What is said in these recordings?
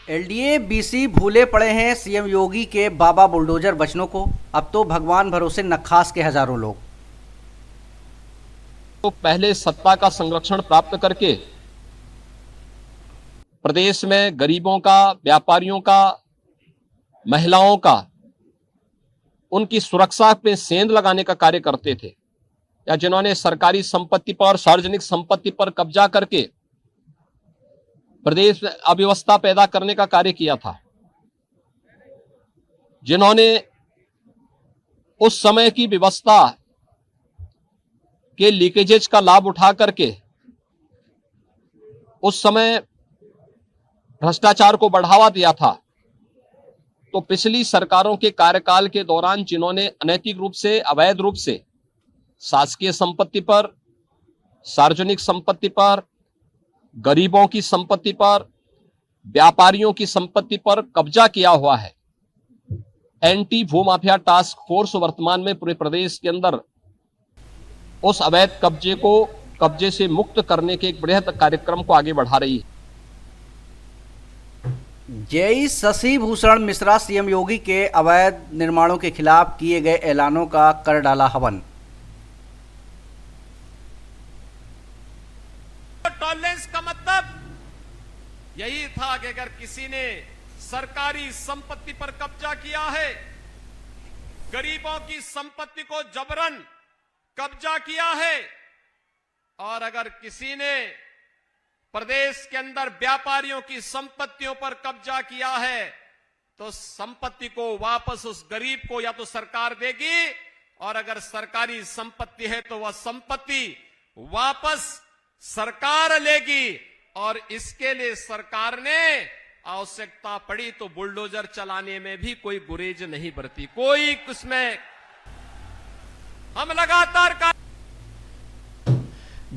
LDA BC भूले पड़े हैं सीएम योगी के बाबा बुलडोजर वचनों को। अब तो भगवान भरोसे नक्खास के हजारों लोग। तो पहले सत्ता का संरक्षण प्राप्त करके प्रदेश में गरीबों का, व्यापारियों का, महिलाओं का, उनकी सुरक्षा पे सेंध लगाने का कार्य करते थे, या जिन्होंने सरकारी संपत्ति पर, सार्वजनिक संपत्ति पर कब्जा करके प्रदेश में अव्यवस्था पैदा करने का कार्य किया था, जिन्होंने उस समय की व्यवस्था के लीकेजेज का लाभ उठा करके उस समय भ्रष्टाचार को बढ़ावा दिया था। तो पिछली सरकारों के कार्यकाल के दौरान जिन्होंने अनैतिक रूप से, अवैध रूप से शासकीय संपत्ति पर, सार्वजनिक संपत्ति पर, गरीबों की संपत्ति पर, व्यापारियों की संपत्ति पर कब्जा किया हुआ है, एंटी भूमाफिया टास्क फोर्स वर्तमान में पूरे प्रदेश के अंदर उस अवैध कब्जे से मुक्त करने के एक बृहद कार्यक्रम को आगे बढ़ा रही है। जेई शशि भूषण मिश्रा सीएम योगी के अवैध निर्माणों के खिलाफ किए गए ऐलानों का कर डाला हवन। टॉलरेंस का मतलब यही था कि अगर किसी ने सरकारी संपत्ति पर कब्जा किया है, गरीबों की संपत्ति को जबरन कब्जा किया है, और अगर किसी ने प्रदेश के अंदर व्यापारियों की संपत्तियों पर कब्जा किया है, तो संपत्ति को वापस उस गरीब को या तो सरकार देगी, और अगर सरकारी संपत्ति है तो वह संपत्ति वापस सरकार लेगी। और इसके लिए सरकार ने आवश्यकता पड़ी तो बुलडोजर चलाने में भी कोई गुरेज नहीं बरती, कोई उसमें हम लगातार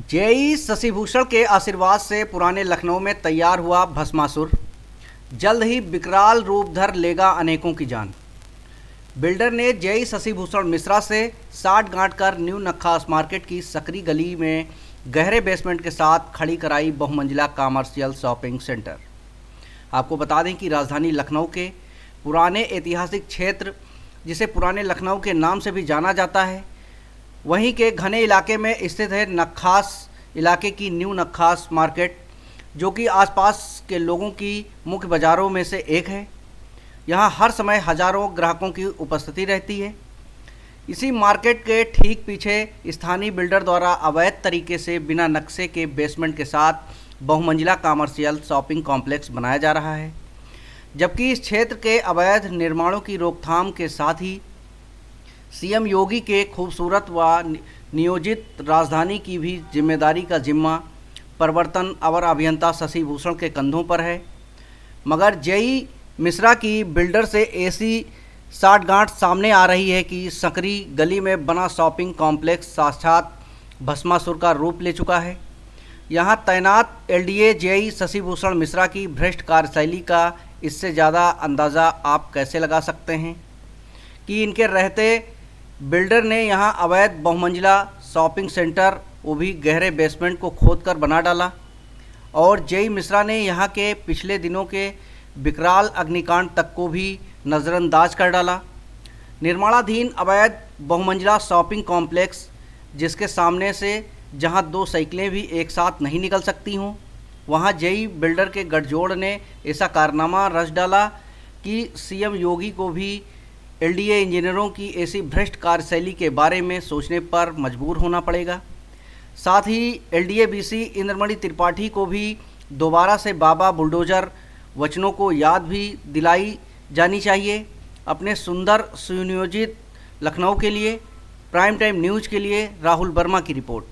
जेई शशि भूषण के आशीर्वाद से पुराने लखनऊ में तैयार हुआ भस्मासुर, जल्द ही विकराल रूप धर लेगा अनेकों की जान। बिल्डर ने जेई शशि भूषण मिश्रा से साठ गांठ कर न्यू नक्खास मार्केट की सकरी गली में गहरे बेसमेंट के साथ खड़ी कराई बहुमंजिला कॉमर्शियल शॉपिंग सेंटर। आपको बता दें कि राजधानी लखनऊ के पुराने ऐतिहासिक क्षेत्र, जिसे पुराने लखनऊ के नाम से भी जाना जाता है, वहीं के घने इलाके में स्थित है नक्खास इलाके की न्यू नक्खास मार्केट, जो कि आसपास के लोगों की मुख्य बाज़ारों में से एक है। यहाँ हर समय हजारों ग्राहकों की उपस्थिति रहती है। इसी मार्केट के ठीक पीछे स्थानीय बिल्डर द्वारा अवैध तरीके से बिना नक्शे के बेसमेंट के साथ बहुमंजिला कॉमर्शियल शॉपिंग कॉम्प्लेक्स बनाया जा रहा है, जबकि इस क्षेत्र के अवैध निर्माणों की रोकथाम के साथ ही सीएम योगी के खूबसूरत व नियोजित राजधानी की भी जिम्मेदारी का जिम्मा प्रवर्तन अवर अभियंता शशि भूषण के कंधों पर है। मगर जेई मिश्रा की बिल्डर से ऐसी साठ गांठ सामने आ रही है कि सकरी गली में बना शॉपिंग कॉम्प्लेक्स साक्षात भस्मासुर का रूप ले चुका है। यहाँ तैनात एलडीए जेई शशि भूषण मिश्रा की भ्रष्ट कार्यशैली का इससे ज़्यादा अंदाज़ा आप कैसे लगा सकते हैं कि इनके रहते बिल्डर ने यहाँ अवैध बहुमंजिला शॉपिंग सेंटर, वो भी गहरे बेसमेंट को खोदकर बना डाला, और जेई मिश्रा ने यहाँ के पिछले दिनों के विकराल अग्निकांड तक को भी नज़रअंदाज कर डाला। निर्माणाधीन अवैध बहुमंजिला शॉपिंग कॉम्प्लेक्स, जिसके सामने से जहां दो साइकिलें भी एक साथ नहीं निकल सकती हों, वहां जेई बिल्डर के गठजोड़ ने ऐसा कारनामा रच डाला कि सीएम योगी को भी एलडीए इंजीनियरों की ऐसी भ्रष्ट कार्यशैली के बारे में सोचने पर मजबूर होना पड़ेगा। साथ ही एलडीए बीसी इंद्रमणि त्रिपाठी को भी दोबारा से बाबा बुलडोजर वचनों को याद भी दिलाई जानी चाहिए। अपने सुंदर सुनियोजित लखनऊ के लिए प्राइम टाइम न्यूज़ के लिए राहुल वर्मा की रिपोर्ट।